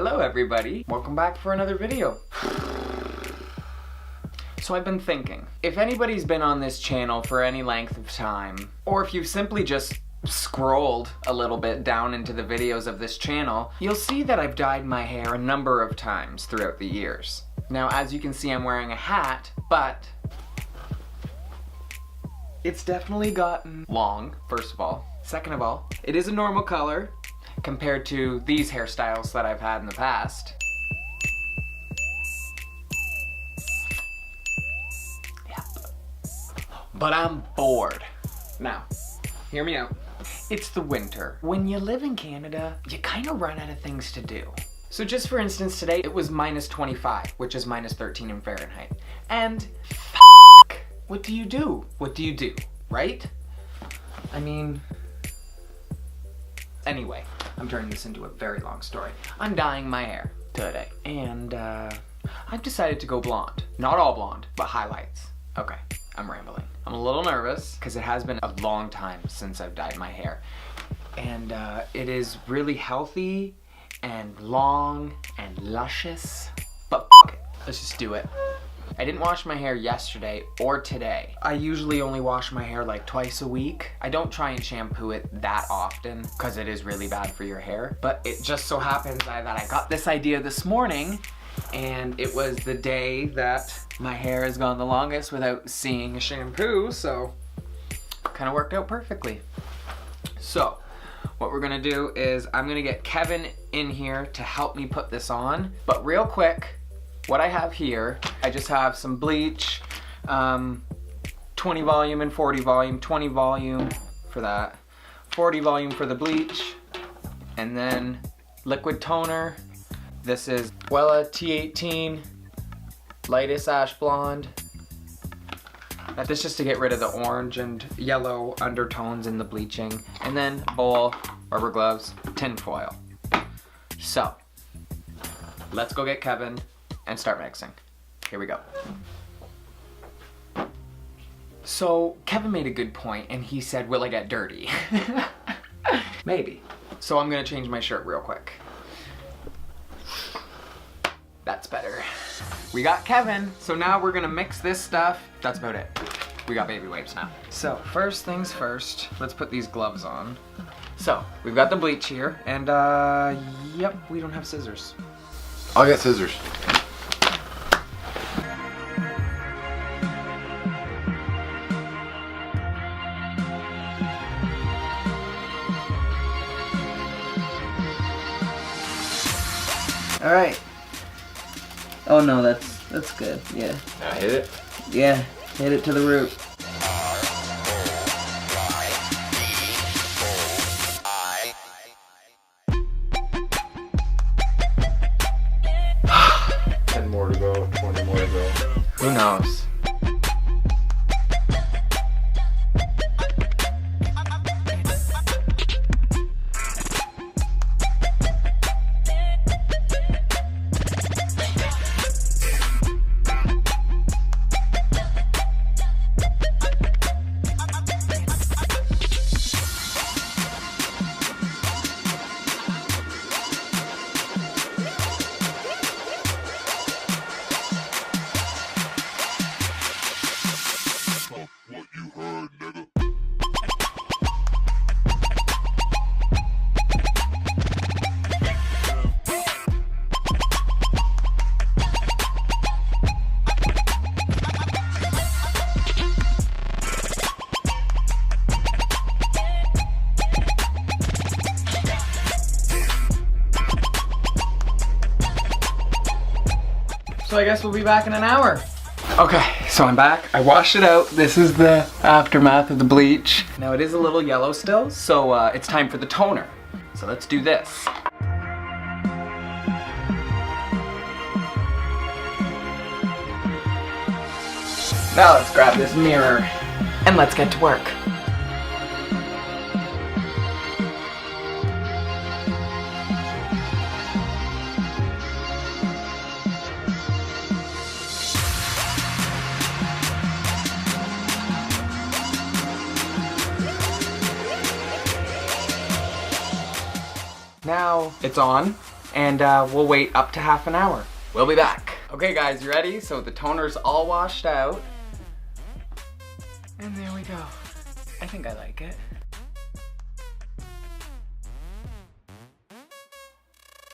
Hello everybody, welcome back for another video. So I've been thinking, if anybody's been on this channel for any length of time, or if you've simply just scrolled a little bit down into the videos of this channel, you'll see that I've dyed my hair a number of times throughout the years. Now as you can see, I'm wearing a hat, but it's definitely gotten long, first of all. Second of all, it is a normal color compared to these hairstyles that I've had in the past. Yep. But I'm bored. Now, hear me out. It's the winter. When you live in Canada, you kind of run out of things to do. So just for instance, today it was -25, which is -13 in Fahrenheit. And what do you do? What do you do, right? I mean, anyway, I'm turning this into a very long story. I'm dyeing my hair today, and I've decided to go blonde. Not all blonde, but highlights. Okay, I'm rambling. I'm a little nervous because it has been a long time since I've dyed my hair. And it is really healthy and long and luscious, but f it, let's just do it. I didn't wash my hair yesterday or today. I usually only wash my hair like twice a week. I don't try and shampoo it that often because it is really bad for your hair. But it just so happens that I got this idea this morning, and it was the day that my hair has gone the longest without seeing a shampoo, so kind of worked out perfectly. So what we're gonna do is I'm gonna get Kevin in here to help me put this on. But real quick, what I have here, I just have some bleach, 20 volume and 40 volume, 20 volume for that, 40 volume for the bleach, and then liquid toner. This is Wella T18 Lightest Ash Blonde. This is just to get rid of the orange and yellow undertones in the bleaching. And then bowl, rubber gloves, tin foil. So, let's go get Kevin and start mixing. Here we go. So Kevin made a good point and he said, will it get dirty? Maybe. So I'm gonna change my shirt real quick. That's better. We got Kevin, so now we're gonna mix this stuff. That's about it. We got baby wipes now. So first things first, let's put these gloves on. So we've got the bleach here, and yep, we don't have scissors. I'll get scissors. All right. Oh no, that's good. Yeah. Now hit it. Yeah, hit it to the root. Ten more to go. 20 more to go. Who knows? So I guess we'll be back in an hour. Okay, so I'm back. I washed it out. This is the aftermath of the bleach. Now it is a little yellow still, so it's time for the toner. So let's do this. Now let's grab this mirror and let's get to work. Now it's on. and we'll wait up to half an hour. We'll be back. Okay guys, you ready? So the toner's all washed out. And there we go. I think I like it.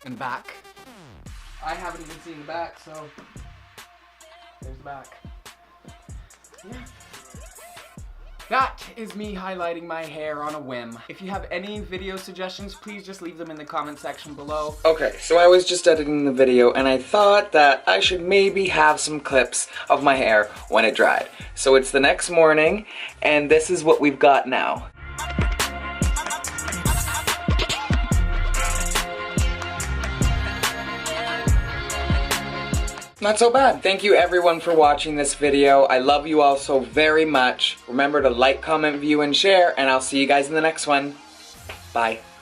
And back. I haven't even seen the back, so there's the back. Yeah. That is me highlighting my hair on a whim. If you have any video suggestions, please just leave them in the comment section below. Okay, so I was just editing the video and I thought that I should maybe have some clips of my hair when it dried. So it's the next morning and this is what we've got now. Not so bad. Thank you everyone for watching this video. I love you all so very much. Remember to like, comment, view, and share, and I'll see you guys in the next one. Bye.